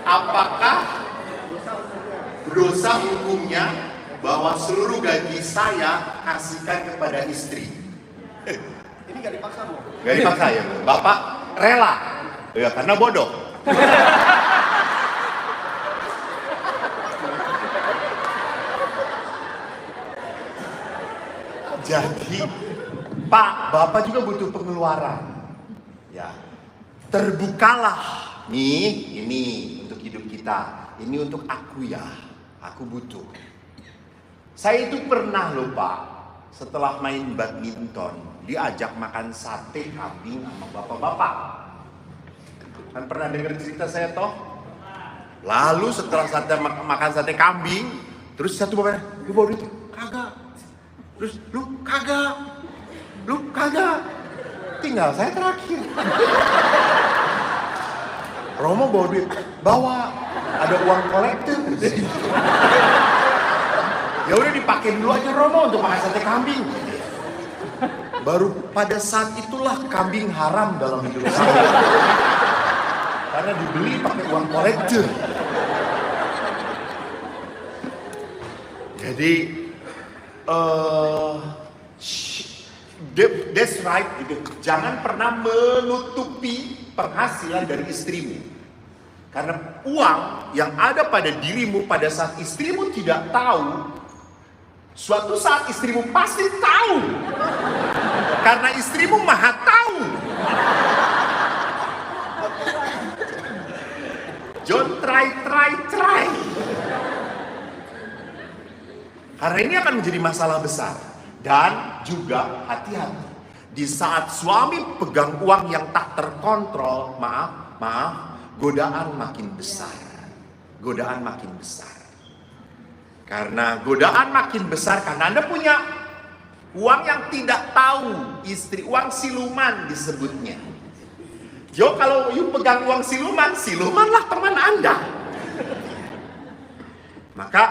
apakah dosa hukumnya bahwa seluruh gaji saya kasihkan kepada istri? Ini gak dipaksa, Bu? Gak dipaksa ya, Bapak rela? Ya karena bodoh. Jadi, Pak, Bapak juga butuh pengeluaran. Ya, terbukalah. Nih, ini untuk hidup kita. Ini untuk aku ya. Aku butuh. Saya itu pernah loh Pak, setelah main badminton, diajak makan sate kambing sama bapak-bapak. Kan pernah dengar cerita saya toh? Lalu setelah makan sate kambing, terus satu bapak, lu bawa duit? Kagak. Terus lu kagak, tinggal saya terakhir. Romo bawa duit, bawa, ada uang kolektor. Ya udah dipakai dulu aja Romo untuk makan sate kambing. Baru pada saat itulah kambing haram dalam hidup saya, karena dibeli pakai uang kolektor. Jadi that's right, gitu. Jangan pernah menutupi penghasilan dari istrimu. Karena uang yang ada pada dirimu pada saat istrimu tidak tahu, suatu saat istrimu pasti tahu. Karena istrimu maha tahu. Don't try. Karena ini akan menjadi masalah besar. Dan juga hati-hati. Di saat suami pegang uang yang tak terkontrol, maaf, godaan makin besar. Godaan makin besar. Karena godaan makin besar karena Anda punya uang yang tidak tahu istri, uang siluman disebutnya. Jo, kalau you pegang uang silumanlah teman Anda. Maka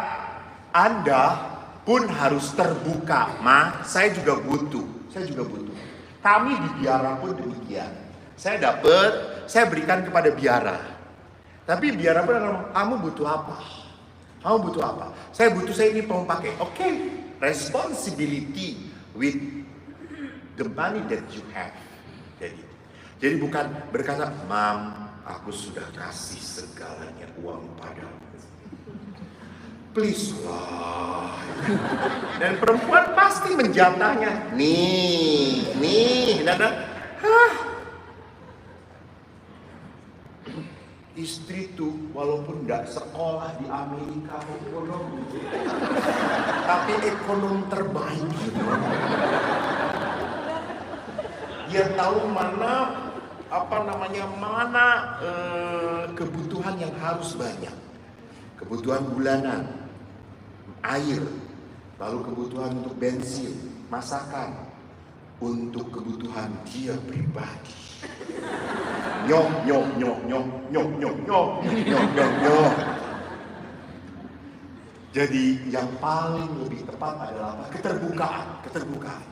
Anda pun harus terbuka. Saya juga butuh. Kami di Biara pun demikian. Saya berikan kepada Biara. Tapi Biara pun ngomong, kamu butuh apa? Saya ini mau pakai. Oke, responsibility with the money that you have. Jadi bukan berkata, Mam, aku sudah kasih segalanya uang padamu. Please lah. Dan perempuan pasti menjatahnya. Nih. Istri tuh walaupun tidak sekolah di Amerika ekonomi, tapi ekonom terbaik. Dia tahu mana kebutuhan yang harus banyak. Kebutuhan bulanan, air, lalu kebutuhan untuk bensin, masakan, untuk kebutuhan dia pribadi. Nyok. Jadi yang paling lebih tepat adalah apa? Keterbukaan.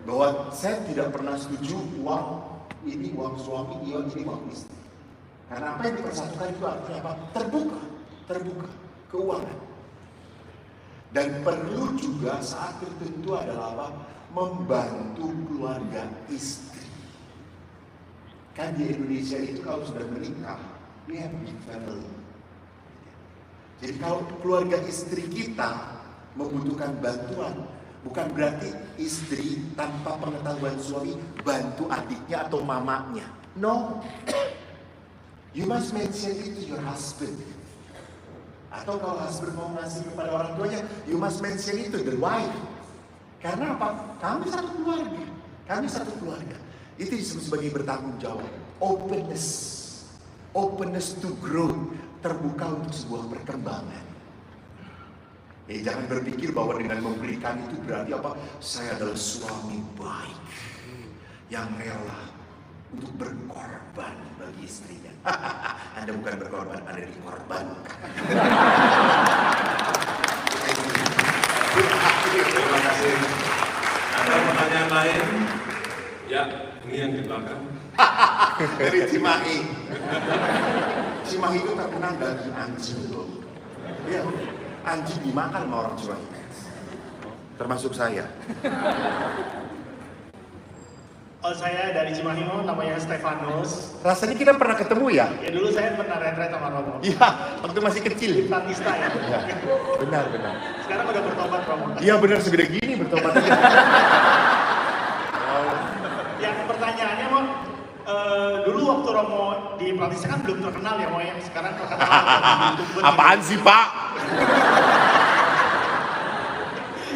Bahwa saya tidak pernah setuju uang suami, ini uang istri. Karena apa yang dipersatukan itu artinya apa? Terbuka keuangan. Dan perlu juga saat tertentu adalah apa? Membantu keluarga istri. Kan di Indonesia itu kalau sudah menikah, we have big family. Jadi kalau keluarga istri kita membutuhkan bantuan, bukan berarti istri tanpa pengetahuan suami bantu adiknya atau mamanya. No. You must mention it to your husband. Atau kalau husband mau ngasih kepada orang tuanya, you must mention it to the wife. Karena apa? Kami satu keluarga. Itu disebut sebagai bertanggung jawab. Openness to grow. Terbuka untuk sebuah perkembangan. Jangan berpikir bahwa dengan memberikan itu berarti apa? Saya adalah suami baik yang rela untuk berkorban bagi istrinya. Anda bukan berkorban, Anda dikorbankan. Terima kasih. Ada pertanyaan lain? Ya, ini yang di belakang. Dari Cimahi. Cimahi itu terkenal daging anjing loh. Iya, anjing dimakan sama orang Cimahi. Termasuk saya. Oh, saya dari Cimahi, namanya Stefanus. Rasanya kita pernah ketemu ya? Ya dulu saya pernah retret sama Romo. Iya, waktu masih kecil. Di Pratista ya. Ya, benar. Sekarang udah bertobat Romo. Iya benar, segede gini bertobat. Yang pertanyaannya Mo, dulu waktu Romo di Pratista kan belum terkenal ya Mo ya. Sekarang terkenal di YouTuber. Apaan sih Pak?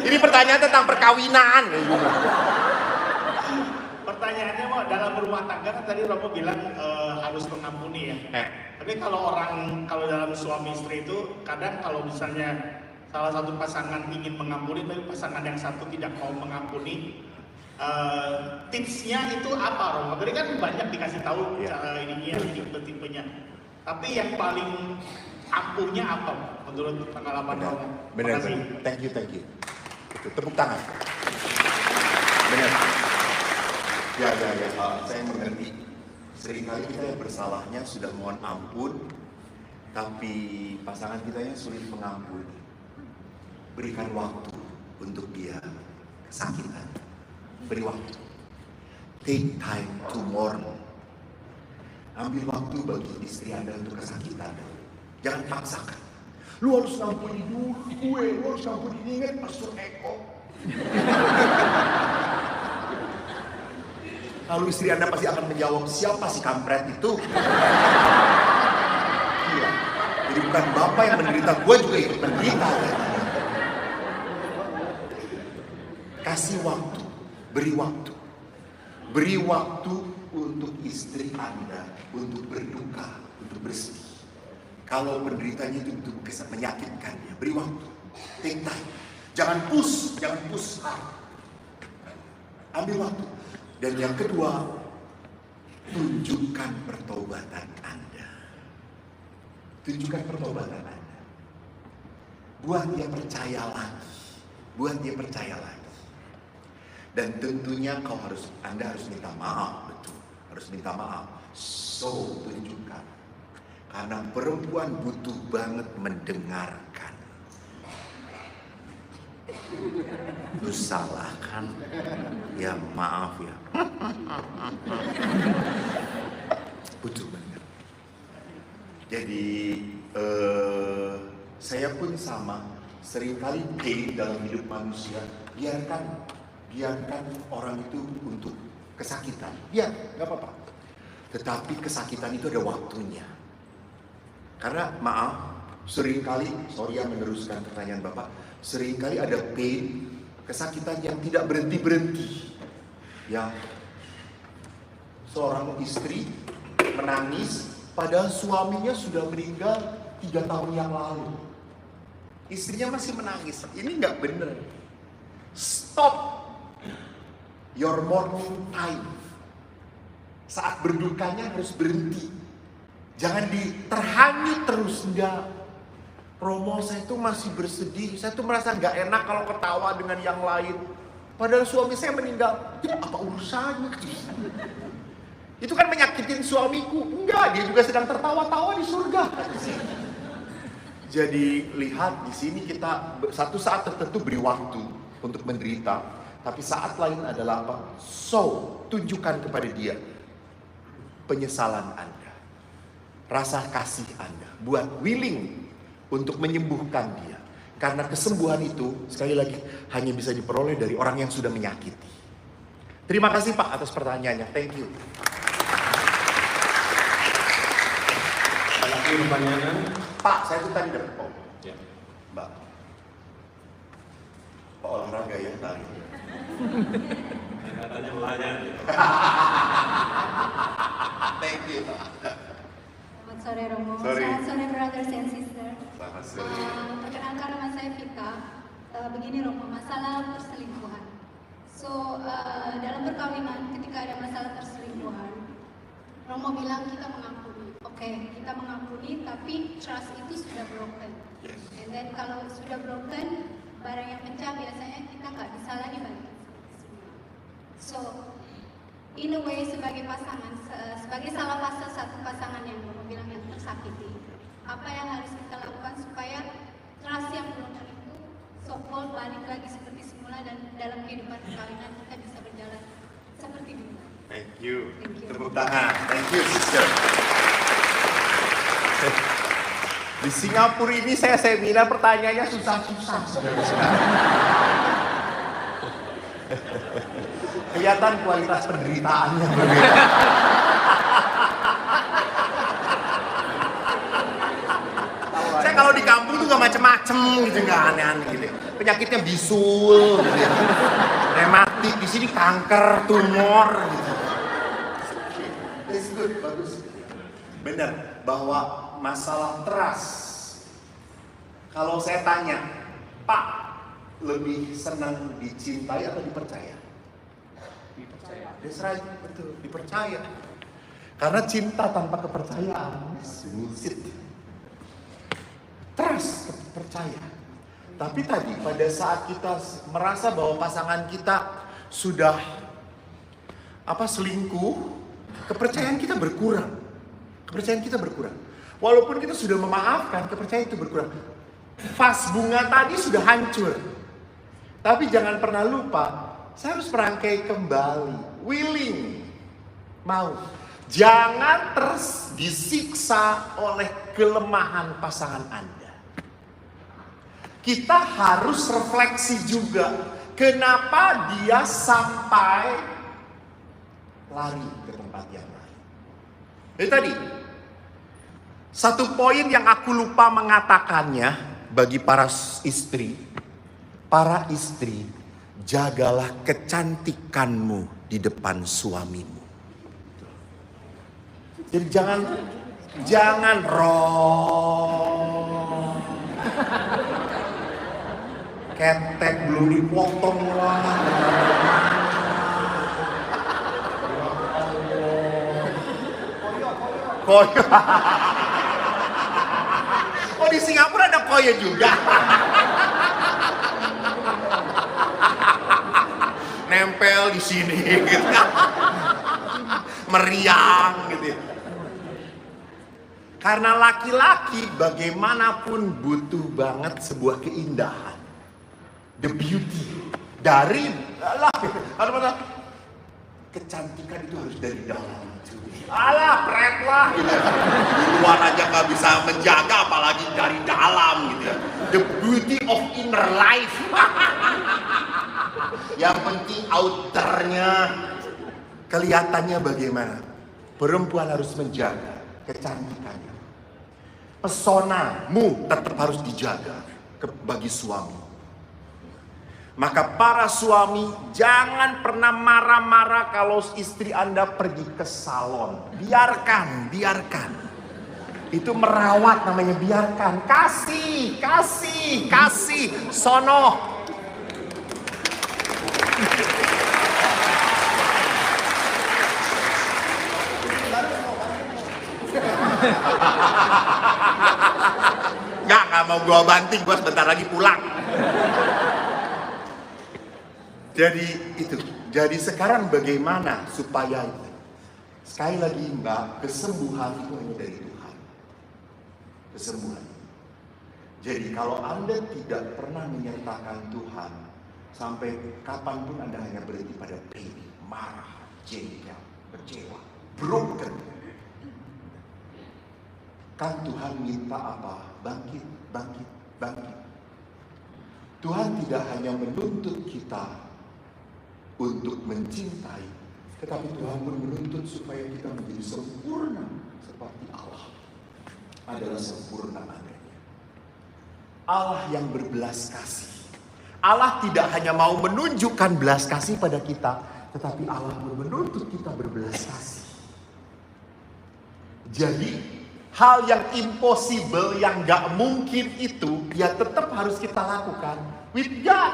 Ini pertanyaan tentang perkawinan. Pertanyaannya Mo, dalam berumah tangga kan tadi Romo bilang harus mengampuni ya. Tapi kalau dalam suami istri itu kadang kalau misalnya salah satu pasangan ingin mengampuni tapi pasangan yang satu tidak mau mengampuni, tipsnya itu apa Romo? Tadi kan banyak dikasih tahu cara ininya, tipe-tipenya. Tapi yang paling ampuhnya apa menurut pengalaman Romo? Benar. Thank you. Itu, tepuk tangan. Benar. Ya, saya mengerti. Seringkali kita yang bersalahnya sudah mohon ampun, tapi pasangan kita yang sulit mengampuni. Berikan waktu untuk dia kesakitan. Beri waktu. Take time to mourn. Ambil waktu bagi istri Anda untuk kesakitan. Jangan paksakan. Lu harus ngampuni dulu gue, lu harus ngampuni. Ingat Pastor Eko. Lalu istri Anda pasti akan menjawab, siapa si kampret itu? Iya. Jadi bukan Bapak yang menderita, gue juga ikut menderita. Kasih waktu, beri waktu. Beri waktu untuk istri Anda, untuk berduka, untuk bersedih. Kalau penderitanya itu bisa menyakitkan dia, beri waktu. Take time. Jangan push hard. Ambil waktu. Dan yang kedua, tunjukkan pertobatan Anda. Tunjukkan pertobatan Anda. Buat dia percaya lagi. Dan tentunya Anda harus minta maaf, betul. Harus minta maaf. So, tunjukkan. Karena perempuan butuh banget mendengarkan. Lu salah kan? Ya maaf ya. Butuh banget. Jadi saya pun sama. Seringkali pain dalam hidup manusia. Biarkan orang itu untuk kesakitan. Ya, nggak apa-apa. Tetapi kesakitan itu ada waktunya. Karena maaf, seringkali, sorry ya meneruskan pertanyaan Bapak, seringkali ada pain, kesakitan yang tidak berhenti-berhenti. Ya, seorang istri menangis padahal suaminya sudah meninggal 3 tahun yang lalu. Istrinya masih menangis. Ini nggak benar. Stop your mourning time. Saat berdukanya harus berhenti. Jangan terhanyut terus. Enggak. Romo, saya tuh masih bersedih. Saya tuh merasa nggak enak kalau ketawa dengan yang lain. Padahal suami saya meninggal. Ya, apa urusannya? Itu kan menyakitin suamiku. Enggak, dia juga sedang tertawa-tawa di surga. Jadi lihat di sini kita satu saat tertentu beri waktu untuk menderita, tapi saat lain adalah apa? So, tunjukkan kepada dia penyesalan Anda, rasa kasih Anda, buat willing untuk menyembuhkan dia. Karena kesembuhan itu sekali lagi hanya bisa diperoleh dari orang yang sudah menyakiti. Terima kasih Pak atas pertanyaannya. Thank you. Ada lagi pertanyaan? Pak, saya tuh tadi dapat Ya. Mbak. Pak olahraga ya tadi. Katanya nelayan. Thank you. Selamat sore Romo, Sorry. selamat sore brothers and sisters. Selamat sore. Perkenalkan nama saya Vika. Begini Romo, masalah perselingkuhan. So, dalam perkawinan ketika ada masalah perselingkuhan, Romo bilang kita mengampuni. Oke, kita mengampuni, tapi trust itu sudah broken. Yes. And then kalau sudah broken, barang yang pecah biasanya kita nggak bisa lagi balik. So, in a way sebagai pasangan, sebagai salah satu pasangan yang Romo bilang yang tersakiti, apa yang harus kita lakukan supaya trust yang belum itu so-called balik lagi seperti semula dan dalam kehidupan perkawinan kita bisa berjalan seperti dulu. Thank you. Thank you. Tepuk tangan. Thank you, sister. Di Singapura ini saya seminar pertanyaannya susah-susah. Kelihatan kualitas penderitaannya berbeda. Saya kalau di kampung tuh gak macem-macem gitu, gak aneh-aneh gitu. Penyakitnya bisul, gitu ya. Rematik, di sini kanker, tumor gitu. That's good, bagus. Benar, bahwa masalah trust. Kalau saya tanya, Pak, lebih senang dicintai atau dipercaya? Dipercaya. That's right, betul, dipercaya. Karena cinta tanpa kepercayaan, bullshit. Trust, percaya. Tapi tadi pada saat kita merasa bahwa pasangan kita sudah selingkuh, kepercayaan kita berkurang. Kepercayaan kita berkurang. Walaupun kita sudah memaafkan, kepercayaan itu berkurang. Vas bunga tadi sudah hancur. Tapi jangan pernah lupa, saya harus merangkai kembali. Willing, mau. Jangan terus disiksa oleh kelemahan pasangan Anda. Kita harus refleksi juga, kenapa dia sampai lari ke tempat yang lain. Jadi tadi, satu poin yang aku lupa mengatakannya bagi para istri, jagalah kecantikanmu di depan suamimu. Jadi jangan ketek belum dipotong lah. Koyo. Oh, di Singapura ada koyo juga. Nempel di sini gitu. Meriang gitu ya. Karena laki-laki bagaimanapun butuh banget sebuah keindahan. The beauty dari kecantikan itu harus dari dalam. Alah, pret lah gitu. Di luar aja gak bisa menjaga, apalagi dari dalam gitu ya. The beauty of inner life. Yang penting outernya kelihatannya bagaimana. Perempuan harus menjaga kecantikannya. Pesonamu tetap harus dijaga bagi suami. Maka para suami jangan pernah marah-marah kalau istri Anda pergi ke salon. Biarkan. Itu merawat namanya, biarkan. Kasih. Sono. Nggak mau gua banting, gua sebentar lagi pulang. Jadi sekarang bagaimana supaya itu? Sekali lagi Mbak, kesembuhan itu hanya dari Tuhan. Kesembuhan. Jadi kalau Anda tidak pernah menyertakan Tuhan, sampai kapanpun Anda hanya berhenti pada pain, marah, jengkel, kecewa, broken. Kan Tuhan minta apa? Bangkit. Tuhan tidak hanya menuntut kita untuk mencintai, tetapi Tuhan pun menuntut supaya kita menjadi sempurna seperti Allah adalah sempurna adanya. Allah yang berbelas kasih. Allah tidak hanya mau menunjukkan belas kasih pada kita, tetapi Allah pun menuntut kita berbelas kasih. Jadi hal yang impossible, yang gak mungkin itu, ya tetap harus kita lakukan with God.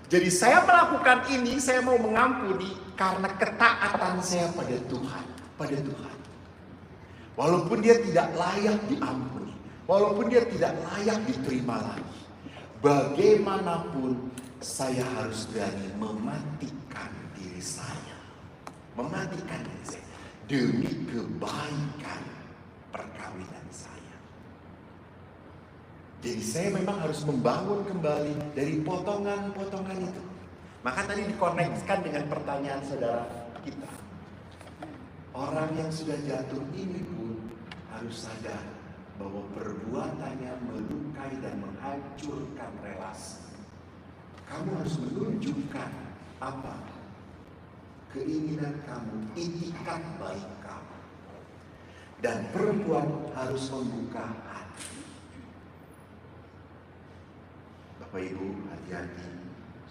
Jadi saya melakukan ini, saya mau mengampuni karena ketaatan saya pada Tuhan. Walaupun dia tidak layak diampuni, walaupun dia tidak layak diterima lagi, bagaimanapun saya harus berani mematikan diri diri saya, mematikan diri saya demi kebaikan perkawinan saya. Jadi saya memang harus membangun kembali dari potongan-potongan itu. Maka tadi dikoneksikan dengan pertanyaan saudara kita. Orang yang sudah jatuh ini pun harus sadar bahwa perbuatannya melukai dan menghancurkan relasi. Kamu harus menunjukkan apa? Keinginan kamu, itikat baik kamu. Dan perempuan harus membuka hati. Bapak Ibu, hati-hati.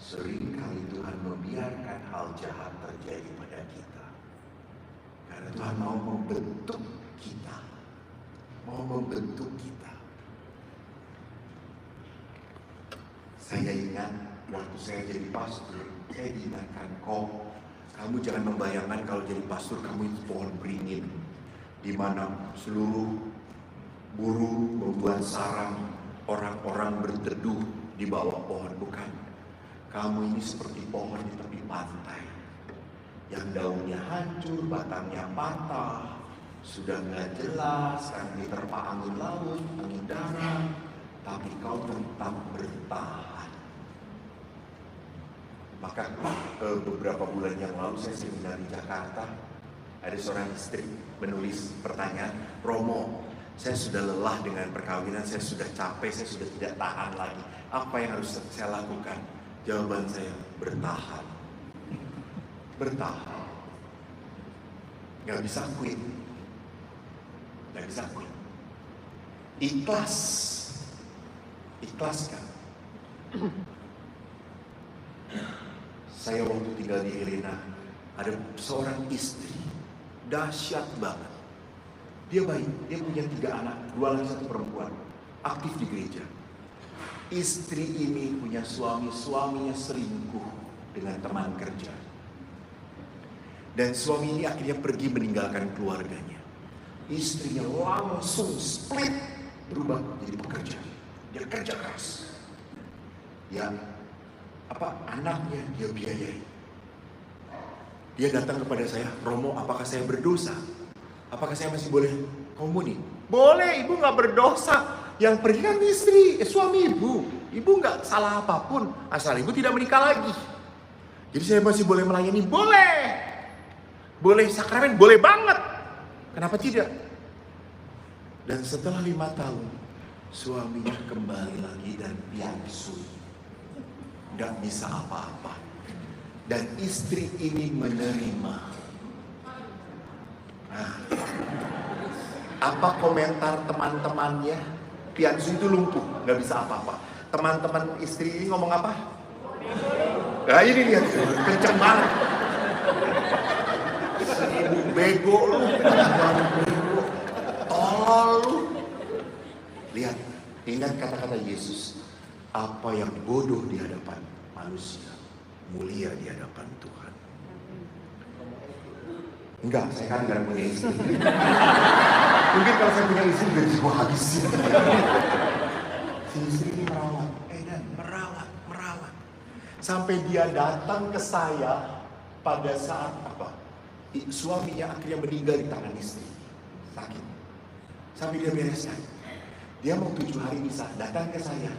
Seringkali Tuhan membiarkan hal jahat terjadi pada kita. Karena Tuhan mau membentuk kita. Mau membentuk kita. Saya ingat waktu saya jadi pastor, saya diingatkan, kamu jangan membayangkan kalau jadi pastor kamu itu pohon beringin, di mana seluruh burung membuat sarang, orang-orang berteduh di bawah pohon. Bukan. Kamu ini seperti pohon di tepi pantai, yang daunnya hancur, batangnya patah, sudah nggak jelas, kan diterpa angin laut, angin darat, tapi kau tetap bertahan. Maka beberapa bulan yang lalu saya seminar di Jakarta, ada seorang istri menulis pertanyaan, Romo, saya sudah lelah dengan perkawinan, saya sudah capek, saya sudah tidak tahan lagi. Apa yang harus saya lakukan? Jawaban saya, bertahan. Bertahan. Gak bisa quit. Gak bisa quit. Ikhlas. Ikhlaskan. Saya waktu tinggal di Helena, ada seorang istri, dahsyat banget. Dia baik, dia punya 3 anak, 2 laki 1 perempuan, aktif di gereja. Istri ini punya suaminya selingkuh dengan teman kerja. Dan suami ini akhirnya pergi meninggalkan keluarganya. Istrinya langsung split, berubah jadi pekerja. Dia kerja keras. Anaknya dia biayai. Dia datang kepada saya, Romo, apakah saya berdosa? Apakah saya masih boleh komuni? Boleh, ibu gak berdosa. Yang pergi kan suami ibu. Ibu gak salah apapun, asal ibu tidak menikah lagi. Jadi saya masih boleh melayani? Boleh. Boleh sakramen? Boleh banget. Kenapa tidak? Dan setelah 5 tahun, suaminya kembali lagi dan piansu. Gak bisa apa-apa. Dan istri ini menerima. Nah, apa komentar teman-temannya? Piansu itu lumpuh, gak bisa apa-apa. Teman-teman istri ini ngomong apa? Nah ini lihat, kenceng banget. Ibu bego lu, tolol lu. Lihat, ingat kata-kata Yesus. Apa yang bodoh di hadapan manusia, mulia di hadapan Tuhan. Enggak, saya kan gak punya istri. Mungkin kalau saya punya istri, gaji gua habis. Si istri ini merawat, dan merawat. Sampai dia datang ke saya pada saat suaminya akhirnya meninggal di tangan istri. Sakit. Sampai dia bereskan. Dia mau 7 hari bisa datang ke saya.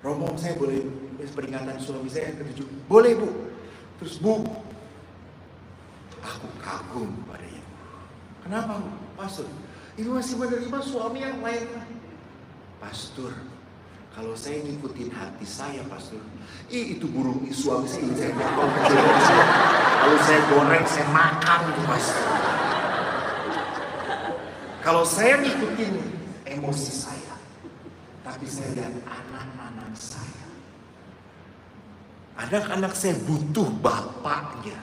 Romo, saya boleh peringatan suami saya yang ke-7? Boleh, Bu. Terus, Bu, aku kagum pada ibu. Kenapa, Bu? Pastor, ibu masih menerima suami yang lain. Pastor, kalau saya ngikutin hati saya, Pastor, itu burung suami saya, saya potong kecil-kecil. Kalau saya goreng, saya makan, Pastor. Kalau saya ngikutin emosi saya, tapi saya lihat anak-anak saya. Anak-anak saya butuh bapaknya.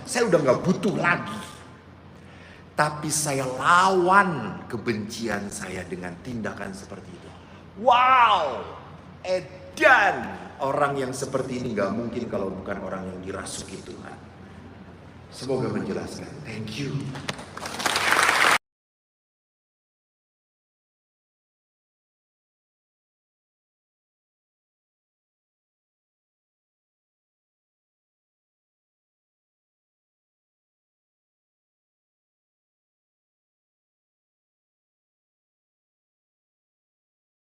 Saya udah gak butuh lagi. Tapi saya lawan kebencian saya dengan tindakan seperti itu. Wow! Edan! Orang yang seperti ini gak mungkin kalau bukan orang yang dirasuki Tuhan. Semoga menjelaskan. Thank you.